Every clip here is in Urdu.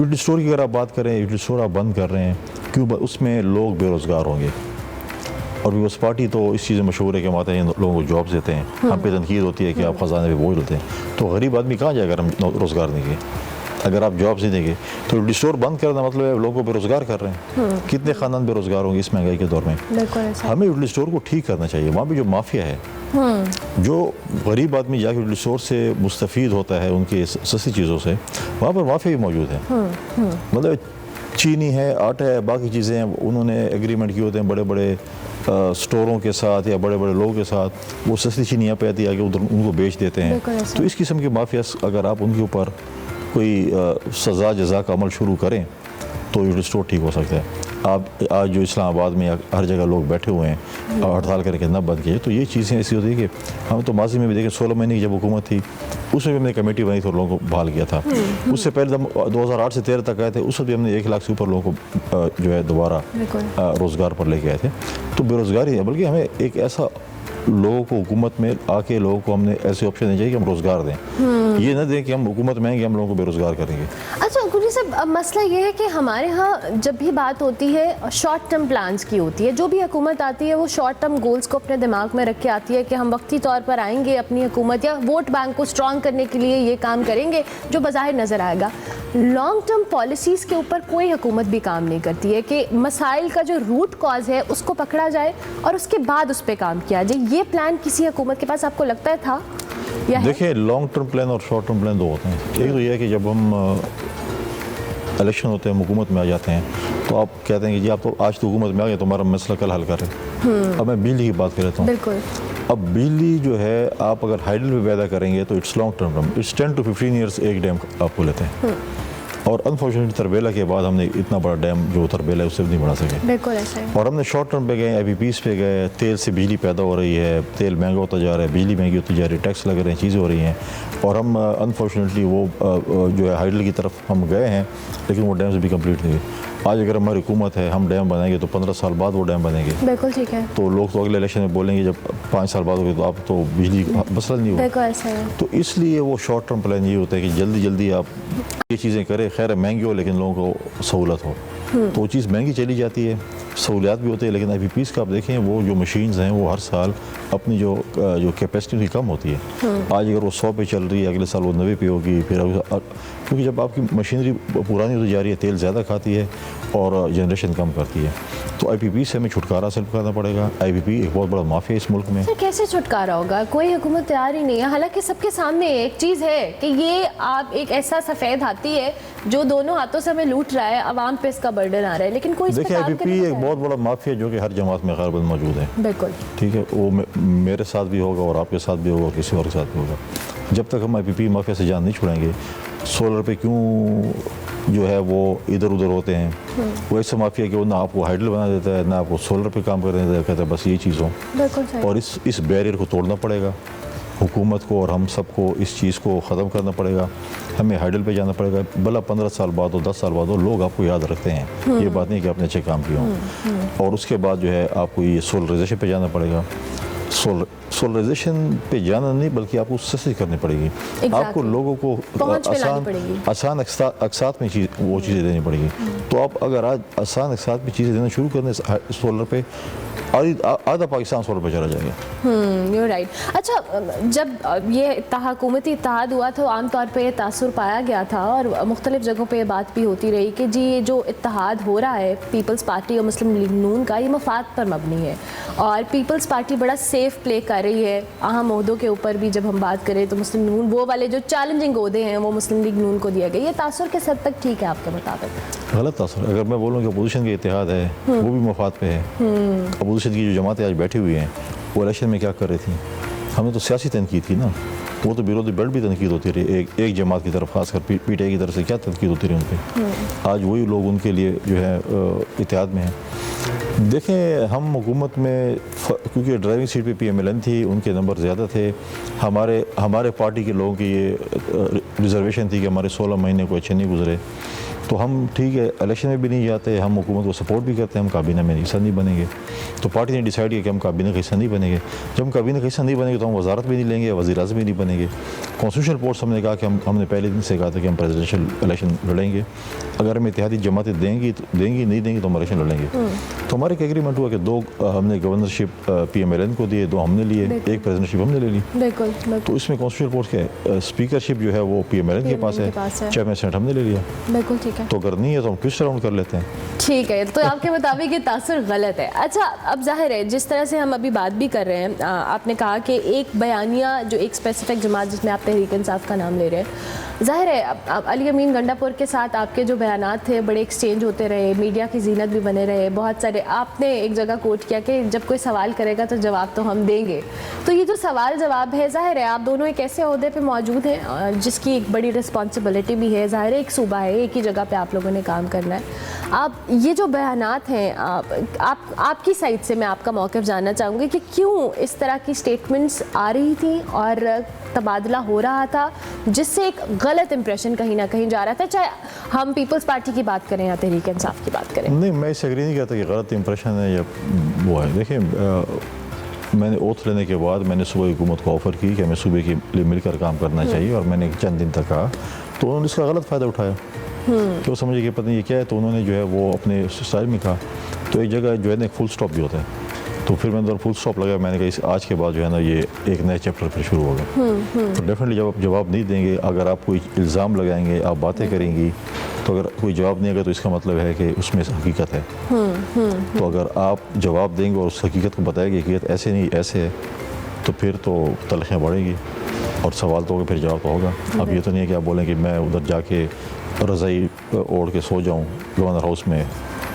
یوٹیلیٹی اسٹور کی اگر آپ بات کریں، یوٹیلیٹی اسٹور آپ بند کر رہے ہیں کیوں؟ اس میں لوگ بے روزگار ہوں گے، اور پیپلز پارٹی تو اس چیز میں مشہور ہے کہ ہم آتے ہیں لوگوں کو جابس دیتے ہیں، ہم پہ تنقید ہوتی ہے کہ آپ خزانے پہ بوجھ لیتے ہیں، تو غریب آدمی کہاں جائے اگر ہم روزگار دیں گے؟ اگر آپ جابس نہیں دیں گے تو یوٹیلیٹی اسٹور بند کرنا مطلب ہے لوگوں کو بے روزگار کر رہے ہیں۔ کتنے خاندان بے روزگار ہوں گے اس مہنگائی کے دور میں؟ ہمیں یوٹیلیٹی اسٹور کو ٹھیک کرنا چاہیے۔ وہاں بھی جو مافیا ہے، جو غریب آدمی جا کے یوٹیلیٹی اسٹور سے مستفید ہوتا ہے ان کی سستی چیزوں سے، وہاں پر مافیا بھی موجود ہے۔ مطلب چینی ہے، آٹا ہے، باقی چیزیں ہیں، انہوں نے ایگریمنٹ کیے ہوتے ہیں بڑے بڑے اسٹوروں کے ساتھ یا بڑے بڑے لوگوں کے ساتھ، وہ سستی چینی یہاں پہ آتی ہے کہ ادھر ان کو بیچ دیتے ہیں۔ تو اس قسم کے مافیا اگر آپ ان کے اوپر کوئی سزا جزا کا عمل شروع کریں تو یوٹیلیٹی اسٹور ٹھیک ہو سکتا ہے۔ آپ آج جو اسلام آباد میں ہر جگہ لوگ بیٹھے ہوئے ہیں اور ہڑتال کر کے نہ بند کیے، تو یہ چیزیں ایسی ہوتی ہے کہ ہم تو ماضی میں بھی دیکھیں 16 مہینے کی جب حکومت تھی اس میں بھی ہم نے کمیٹی بنائی تھی اور لوگوں کو بحال کیا تھا۔ اس سے پہلے ہم 2008 سے 13 تک آئے تھے، اس وقت بھی ہم نے 1 لاکھ سے اوپر لوگوں کو جو ہے دوبارہ روزگار پر لے کے آئے تھے۔ تو بے روزگاری ہے، بلکہ ہمیں ایک ایسا لوگوں کو حکومت میں آ کے لوگوں کو ہم نے ایسے آپشن دیں چاہیے کہ ہم روزگار دیں، یہ نہ دیں کہ ہم حکومت میں آئیں گے ہم لوگوں کو بے روزگار کریں گے۔ اچھا گری صاحب، مسئلہ یہ ہے کہ ہمارے ہاں جب بھی بات ہوتی ہے شارٹ ٹرم پلانز کی ہوتی ہے، جو بھی حکومت آتی ہے وہ شارٹ ٹرم گولز کو اپنے دماغ میں رکھ کے آتی ہے کہ ہم وقتی طور پر آئیں گے اپنی حکومت یا ووٹ بینک کو اسٹرانگ کرنے کے لیے یہ کام کریں گے جو بظاہر نظر آئے گا۔ لانگ ٹرم پالیسیز کے اوپر کوئی حکومت بھی کام نہیں کرتی ہے کہ مسائل کا جو روٹ کاز ہے اس کو پکڑا جائے اور اس کے بعد اس پہ کام کیا جائے۔ یہ پلان کسی حکومت کے پاس آپ کو لگتا ہے تھا یا ہے؟ دیکھیں لانگ ٹرم پلان اور شارٹ ٹرم پلان دو ہوتے ہیں۔ ایک تو یہ ہے کہ جب ہم الیکشن ہوتے ہیں حکومت میں آ جاتے ہیں تو آپ کہتے ہیں کہ جی آپ تو آج تو حکومت میں آ گئے تو ہمارا مسئلہ کل حل کر رہے ہیں۔ اب میں بجلی کی بات کر لیتا ہوں۔ بالکل۔ اب بجلی جو ہے آپ اگر ہائیڈل پہ پیدا کریں گے تو it's long term, it's 10 to 15 years ایک ڈیم آپ کو لیتے ہیں، اور انفارچونیٹلی تربیلا کے بعد ہم نے اتنا بڑا ڈیم جو تربیلا ہے اس سے بھی نہیں بنا سکے۔ بالکل ایسا ہے۔ اور ہم نے شارٹ ٹرم پہ گئے، آئی پی پیز پہ گئے، تیل سے بجلی پیدا ہو رہی ہے، تیل مہنگا ہوتا جا رہا ہے، بجلی مہنگی ہوتی جا رہی ہے، ٹیکس لگ رہے ہیں، چیزیں ہو رہی ہیں، اور ہم انفارچونیٹلی وہ جو ہے ہائیڈل کی طرف ہم گئے ہیں لیکن وہ ڈیمز بھی کمپلیٹ نہیں ہوئے۔ آج اگر ہماری حکومت ہے ہم ڈیم بنائیں گے تو 15 سال بعد وہ ڈیم بنیں گے۔ بالکل ٹھیک ہے۔ تو لوگ تو اگلے الیکشن میں بولیں گے جب 5 سال بعد ہوگی تو آپ تو بجلی مسئلہ نہیں ہوگا۔ بالکل ایسا ہے۔ تو اس لیے وہ شارٹ ٹرم پلان یہ ہوتا ہے کہ جلدی جلدی آپ یہ چیزیں کریں، خیر مہنگی ہو لیکن لوگوں کو سہولت ہو، تو وہ چیز مہنگی چلی جاتی ہے، سہولیات بھی ہوتی ہے، لیکن آئی پی پیز کا آپ دیکھیں وہ جو مشینز ہیں وہ ہر سال اپنی جو کیپیسٹی ان کی کم ہوتی ہے۔ آج اگر وہ 100 پہ چل رہی ہے اگلے سال وہ 90 پہ ہوگی، پھر کیونکہ جب آپ کی مشینری پرانی ہوتی جا رہی ہے تیل زیادہ کھاتی ہے اور جنریشن کم کرتی ہے، تو آئی پی پی سے ہمیں چھٹکارا حاصل کرنا پڑے گا۔ آئی پی پی ایک بہت بڑا مافیا ہے اس ملک میں۔ سر کیسے چھٹکارا ہوگا؟ کوئی حکومت تیار ہی نہیں ہے، حالانکہ سب کے سامنے ایک چیز ہے کہ یہ آپ ایک ایسا سفید ہاتھی ہے جو دونوں ہاتھوں سے ہمیں لوٹ رہا ہے، عوام پہ اس کا برڈن آ رہا ہے، لیکن کوئی اس پہ دیکھیں آئی کام پی پی کرنے ایک کو بہت بڑا مافیا جو کہ ہر جماعت میں غالباً موجود ہے۔ بالکل ٹھیک ہے، وہ میرے ساتھ بھی ہوگا اور آپ کے ساتھ بھی ہوگا اور کسی اور کے ساتھ بھی ہوگا۔ جب تک ہم آئی پی پی مافیا سے جان نہیں چھڑائیں گے، سولر پہ کیوں جو ہے وہ ادھر ادھر ہوتے ہیں، وہ ایسا مافیا کہ وہ نہ آپ کو ہائیڈل بنا دیتا ہے نہ آپ کو سولر پہ کام کرنے دیتا ہے، کہتا ہے بس یہ چیز ہو۔ بالکل صحیح۔ اور اس بیریئر کو توڑنا پڑے گا حکومت کو، اور ہم سب کو اس چیز کو ختم کرنا پڑے گا۔ ہمیں ہائیڈل پہ جانا پڑے گا، بھلا 15 سال بعد ہو 10 سال بعد ہو، لوگ آپ کو یاد رکھتے ہیں، یہ بات نہیں کہ آپ نے اچھے کام کیے ہوں۔ اور اس کے بعد جو ہے آپ کو یہ سولرائزیشن پہ جانا پڑے گا۔ سولرائزیشن پہ جانا نہیں بلکہ آپ کو سستی کرنی پڑے گی، آپ کو لوگوں کو آسان اقساط میں وہ چیزیں دینی پڑے گی۔ تو آپ اگر آج آسان اقساط میں چیزیں دینا شروع کرنے سولر پہ، آدھا پاکستان سولر پہ چلا جائے گا۔ You right. اچھا جب یہ حکومتی اتحاد ہوا تو عام طور پہ یہ تاثر پایا گیا تھا اور مختلف جگہوں پہ یہ بات بھی ہوتی رہی کہ جی یہ جو اتحاد ہو رہا ہے پیپلز پارٹی اور مسلم لیگ نون کا، یہ مفاد پر مبنی ہے، اور پیپلز پارٹی بڑا سیف پلے کر رہی ہے اہم عہدوں کے اوپر بھی۔ جب ہم بات کریں تو مسلم نون وہ والے جو چیلنجنگ عہدے ہیں وہ مسلم لیگ نون کو دیا گیا، یہ تاثر کس حد تک ٹھیک ہے آپ کے مطابق؟ غلط تاثر۔ اگر میں بولوں کہ اپوزیشن کے اتحاد ہے وہ بھی مفاد پہ ہے۔ اپوزیشن کی جو جماعتیں آج بیٹھی ہوئی ہیں وہ الیکشن میں کیا کر رہی تھیں؟ ہم نے تو سیاسی تنقید کی نا، وہ تو بیرودی بیلٹ بھی تنقید ہوتی رہی، ایک جماعت کی طرف، خاص کر پی ٹی آئی کی طرف سے کیا تنقید ہوتی رہی ان پہ۔ آج وہی لوگ ان کے لیے جو ہے اتحاد میں ہیں۔ دیکھیں ہم حکومت میں کیونکہ ڈرائیونگ سیٹ پہ پی ایم ایل این تھی، ان کے نمبر زیادہ تھے، ہمارے پارٹی کے لوگوں کی یہ ریزرویشن تھی کہ ہمارے 16 مہینے کو اچھے نہیں گزرے، تو ہم ٹھیک ہے الیکشن میں بھی نہیں جاتے, ہم حکومت کو سپورٹ بھی کرتے ہیں, ہم کابینہ میں حصہ نہیں بنیں گے. تو پارٹی نے ڈیسائیڈ کیا کہ ہم کابینہ کا حصہ نہیں بنیں گے. جب ہم کابینہ کا حصہ نہیں بنیں گے تو ہم وزارت بھی نہیں لیں گے, وزیر اعظم بھی نہیں بنیں گے. کانسٹیٹیوشنل پوسٹ ہم نے کہا کہ ہم نے پہلے دن سے کہا تھا کہ ہم پریزیڈنشیل الیکشن لڑیں گے, اگر ہم اتحادی جماعتیں دیں گی نہیں دیں گی تو ہم الیکشن لڑیں گے. تو ہمارا ایک ایگریمنٹ ہوا کہ 2 ہم نے governorship P M L N کو دیے, 2 ہم نے لیے, ایک پریزیڈنٹشپ ہم نے لے لی. بالکل. تو اس میں کانسٹیٹیوشنل پوسٹ کیا ہے, اسپیکرشپ جو ہے وہ پی ایم ایل این کے پاس ہے, چیئرمین سینٹ ہم نے لے لیا. بالکل ٹھیک ہے. تو اگر نہیں ہے تو ہم کس راؤنڈ کر لیتے ہیں. ٹھیک ہے, تو آپ کے مطابق یہ تاثر غلط ہے. اچھا, اب ظاہر ہے جس طرح سے ہم ابھی بات بھی کر رہے ہیں, آپ نے کہا کہ ایک بیانیہ جو ایک اسپیسیفک جماعت جس میں آپ تحریک انصاف کا نام لے رہے ہیں, ظاہر ہے علی امین گنڈا پور کے ساتھ آپ کے جو بیانات تھے بڑے ایکسچینج ہوتے رہے, میڈیا کی زینت بھی بنے رہے, بہت سارے آپ نے ایک جگہ کوٹ کیا کہ جب کوئی سوال کرے گا تو جواب تو ہم دیں گے. تو یہ جو سوال جواب ہے, ظاہر ہے آپ دونوں ایک ایسے عہدے پہ موجود ہیں جس کی ایک بڑی رسپانسبلٹی بھی ہے, ظاہر ہے ایک صوبہ ہے, ایک ہی جگہ پہ آپ لوگوں نے کام کرنا ہے. آپ یہ جو بیانات ہیں, آپ کی سائڈ سے میں آپ کا موقف جاننا چاہوں گی کہ کیوں اس طرح کی اسٹیٹمنٹس آ رہی تھیں اور تبادلہ ہو رہا تھا جس سے ایک غلط امپریشن کہیں نہ کہیں جا رہا تھا, چاہے ہم پیپلز پارٹی کی بات کریں یا تحریک انصاف کی بات کریں. نہیں, میں اس سے ایگری نہیں کہتا کہ غلط امپریشن ہے یا وہ ہے. دیکھیں, میں نے اوتھ لینے کے بعد میں نے صوبائی حکومت کو آفر کی کہ ہمیں صوبے کے لیے مل کر کام کرنا چاہیے, اور میں نے چند دن تک کہا تو انہوں نے اس کا غلط فائدہ اٹھایا کہ وہ سمجھے کہ پتہ نہیں یہ کیا ہے, تو انہوں نے جو ہے وہ اپنے اسٹائل میں کہا. تو ایک جگہ جو ہے نا ایک فل سٹاپ بھی ہوتا ہے, تو پھر میں نے فل سٹاپ لگایا, میں نے کہا آج کے بعد جو ہے نا یہ ایک نئے چیپٹر پھر شروع ہوگا. تو ڈیفینیٹلی جب آپ جواب نہیں دیں گے, اگر آپ کوئی الزام لگائیں گے, آپ باتیں کریں گی, تو اگر کوئی جواب نہیں آئے گا تو اس کا مطلب ہے کہ اس میں حقیقت ہے. تو اگر آپ جواب دیں گے اور اس حقیقت کو بتائیں گے کہ حقیقت ایسے نہیں ایسے ہے, تو پھر تو تلخیاں بڑھیں گی اور سوال تو ہوگا, پھر جواب تو ہوگا. اب یہ تو نہیں ہے کہ آپ بولیں کہ میں ادھر جا کے رضائی اوڑھ کے سو جاؤں گورنر ہاؤس میں,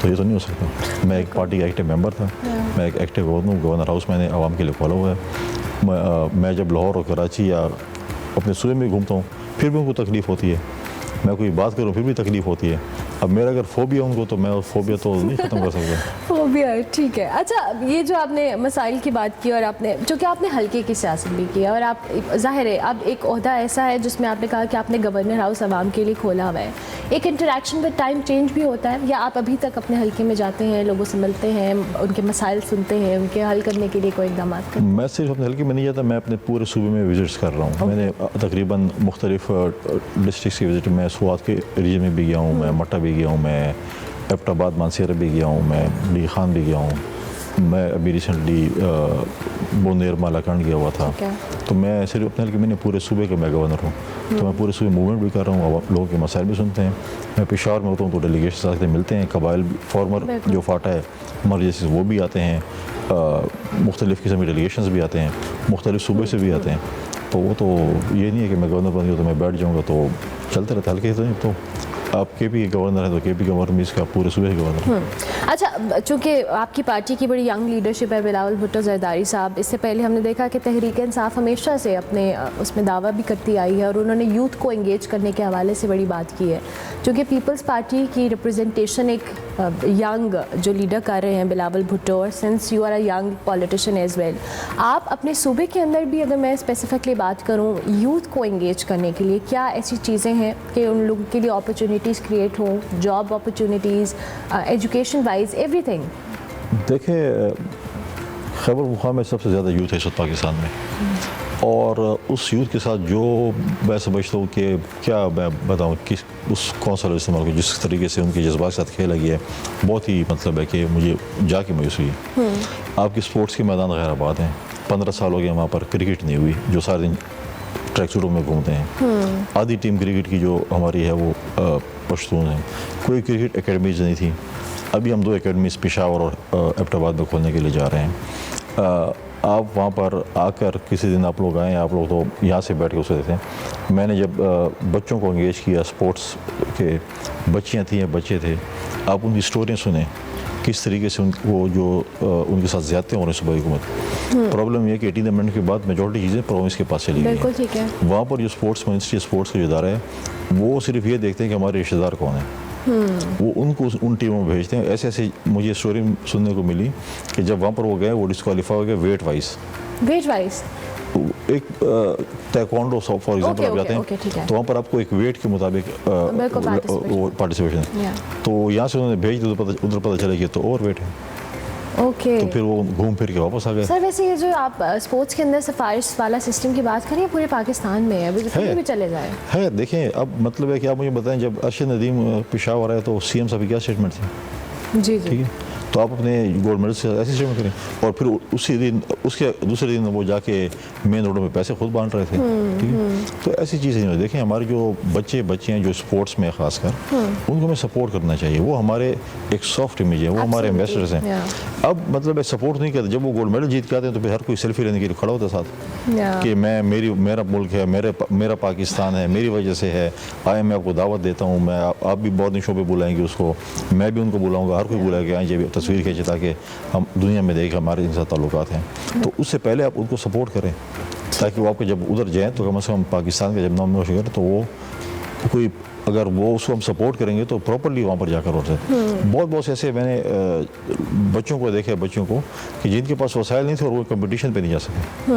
تو یہ تو نہیں ہو سکتا. میں ایک پارٹی کا ایکٹیو ممبر تھا, میں ایک ایکٹیو گورنر ہاؤس میں نے عوام کے لیے کھولا ہوا ہے. میں جب لاہور اور کراچی یا اپنے صوبے میں گھومتا ہوں پھر بھی ان کو تکلیف ہوتی ہے, میں کوئی بات کروں پھر بھی تکلیف ہوتی ہے. اب میرا اگر فوبیا ان کو, تو میں فوبیا تو نہیں ختم کر سکتا. فوبیا ہے, ٹھیک ہے. اچھا, یہ جو آپ نے مسائل کی بات کی اور آپ نے چونکہ آپ نے حلقے کی سیاست بھی کی اور آپ ظاہر ہے اب ایک عہدہ ایسا ہے جس میں آپ نے کہا کہ آپ نے گورنر ہاؤس عوام کے لیے کھولا ہوا ہے, ایک انٹریکشن ود ٹائم چینج بھی ہوتا ہے, یا آپ ابھی تک اپنے حلقے میں جاتے ہیں, لوگوں سے ملتے ہیں, ان کے مسائل سنتے ہیں, ان کے حل کرنے کے لیے کوئی اقدامات کرتے ہیں؟ میں صرف اپنے حلقے میں نہیں جاتا, میں اپنے پورے صوبے میں وزٹس کر رہا ہوں. میں نے تقریباً مختلف ڈسٹرکس کی وزٹ, میں سوات کے ریجن میں بھی گیا ہوں, میں مٹا بھی گیا ہوں, میں ایبٹ آباد مانسیرہ بھی گیا ہوں, میں ڈی خان بھی گیا ہوں, میں ابھی ریسنٹلی بونیر مالاکنڈ گیا ہوا تھا. تو میں صرف اپنے حلقے میں نہیں, پورے صوبے کا میں گورنر ہوں, تو میں پورے صوبے موومنٹ بھی کر رہا ہوں, لوگوں کے مسائل بھی سنتے ہیں. میں پشاور میں ہوتا ہوں تو ڈیلیگیشن سے ملتے ہیں, قبائل فارمر جو فاٹا ہے ہمارے جیسے وہ بھی آتے ہیں, مختلف قسم کے ڈیلیگیشنز بھی آتے ہیں, مختلف صوبے سے بھی آتے ہیں. تو وہ تو یہ نہیں ہے کہ میں گورنر بن گیا تو میں بیٹھ جاؤں گا, تو چلتے رہتا حلقے سے. تو آپ کے بھی گورنر ہیں تو کے پی گورنر بھی اس کا پورے صوبے کے گورنر. اچھا, چونکہ آپ کی پارٹی کی بڑی ینگ لیڈرشپ ہے, بلاول بھٹو زرداری صاحب, اس سے پہلے ہم نے دیکھا کہ تحریک انصاف ہمیشہ سے اپنے اس میں دعویٰ بھی کرتی آئی ہے اور انہوں نے یوتھ کو انگیج کرنے کے حوالے سے بڑی بات کی ہے. چونکہ پیپلز پارٹی کی ریپرزنٹیشن ایک ینگ جو لیڈر کر رہے ہیں بلاول بھٹو, اور since you are a young politician as well, آپ اپنے صوبے کے اندر بھی اگر میں اسپیسیفکلی بات کروں یوتھ کو انگیج کرنے کے لیے کیا ایسی چیزیں ہیں کہ ان لوگوں کے لیے اپرچونیٹیز کریٹ ہوں, job opportunities, education wise, every thing? دیکھیں, خیبر پختونخوا میں سب سے زیادہ یوتھ ہے اس وقت پاکستان میں, اور اس یوتھ کے ساتھ جو میں سمجھتا ہوں کہ کیا میں بتاؤں کس اس کون سا استعمال کروں, جس طریقے سے ان کے جذبات کے ساتھ کھیلا گیا ہے, بہت ہی مطلب ہے کہ مجھے جا کے مایوس ہوئی. آپ کے اسپورٹس کے میدان غیر آباد ہیں, 15 سال ہو گئے وہاں پر کرکٹ نہیں ہوئی, جو سارے دن ٹریک سوٹوں میں گھومتے ہیں. آدھی ٹیم کرکٹ کی جو ہماری ہے وہ پشتون ہیں, کوئی کرکٹ اکیڈمیز نہیں تھی. ابھی ہم 2 اکیڈمیز پشاور اور ایبٹ آباد میں کھولنے کے لیے جا رہے ہیں. آپ وہاں پر آ کر کسی دن آپ لوگ آئیں, آپ لوگ تو یہاں سے بیٹھ کے اسے دیتے ہیں. میں نے جب بچوں کو انگیج کیا, اسپورٹس کے بچیاں تھیں یا بچے تھے, آپ ان کی اسٹوریاں سنیں کس طریقے سے وہ جو ان کے ساتھ زیادتی ہو رہے ہیں صوبائی حکومت. پرابلم یہ ہے کہ 18 امنڈمنٹ کے بعد میجورٹی چیزیں پروونس کے پاس چلی گئی ہیں. بالکل ٹھیک ہے. وہاں پر جو اسپورٹس منسٹری اسپورٹس کا جو ادارہ ہے وہ صرف یہ دیکھتے ہیں کہ ہمارے رشتہ دار کون ہیں, وہ ان کو ان ٹیموں میں بھیجتے ہیں. ایسے ایسے مجھے اسٹوری سننے کو ملی کہ جب وہاں پر وہ گئے وہ ڈسکوالیفائی ہو گئے ویٹ وائز. ویٹ وائز ایک تائیکوانڈو فار ایگزامپل آپ جاتے okay, ٹھیک ہے. ہیں تو وہاں پر آپ کو ایک ویٹ کے مطابق پارٹیسپیشن ہے. تو یہاں سے انہوں نے بھیج دیا ادھر پتہ چلے کہ تو اوور ویٹ ہے, اوکے. تو پھر وہ گھوم پھر کے واپس آ گئے. سر ویسے یہ جو آپ اسپورٹس کے اندر سفارش والا سسٹم کی بات کریں پورے پاکستان میں ہے, ابھی کہیں بھی چلے جائے ہے. دیکھیں اب مطلب ہے کہ آپ مجھے بتائیں جب ارشد ندیم پشاور آئے تو سی ایم صاحب کی کیا اسٹیٹمنٹ تھی؟ جی ٹھیک ہے, تو آپ اپنے گولڈ میڈل سے ایسی اسٹیٹمنٹ کریں, اور پھر اسی دن اس کے دوسرے دن وہ جا کے مین روڈوں میں پیسے خود بانٹ رہے تھے. ٹھیک ہے, تو ایسی چیزیں نہیں. دیکھیں ہمارے جو بچے ہیں جو اسپورٹس میں خاص کر ان کو ہمیں سپورٹ کرنا چاہیے. وہ ہمارے ایک سافٹ امیج ہے, وہ ہمارے ایمبیسڈرز ہیں. اب مطلب ہے سپورٹ نہیں کرتے, جب وہ گولڈ میڈل جیت کے آتے ہیں تو پھر ہر کوئی سیلفی لینے کے لیے کھڑا ہوتا ہے ساتھ کہ میرا ملک ہے, میرا پاکستان ہے, میری وجہ سے ہے, آئے میں آپ کو دعوت دیتا ہوں, میں آپ بھی بہت شو پہ بلائیں گے اس کو, میں بھی ان کو بلاؤں گا, ہر کوئی بلائے گا آئیں جب تصویر کھینچے تاکہ ہم دنیا میں دیکھیں ہمارے ان سے تعلقات ہیں. تو اس سے پہلے آپ ان کو سپورٹ کریں تاکہ وہ آپ کے جب ادھر جائیں تو کم از کم پاکستان کا جب نام روشن کریں تو وہ کوئی اگر وہ اس کو ہم سپورٹ کریں گے تو پراپرلی وہاں پر جا کر ہوتے ہیں. بہت سے ایسے میں نے بچوں کو دیکھے, بچوں کو کہ جن کے پاس وسائل نہیں تھے اور وہ کمپٹیشن پہ نہیں جا سکے.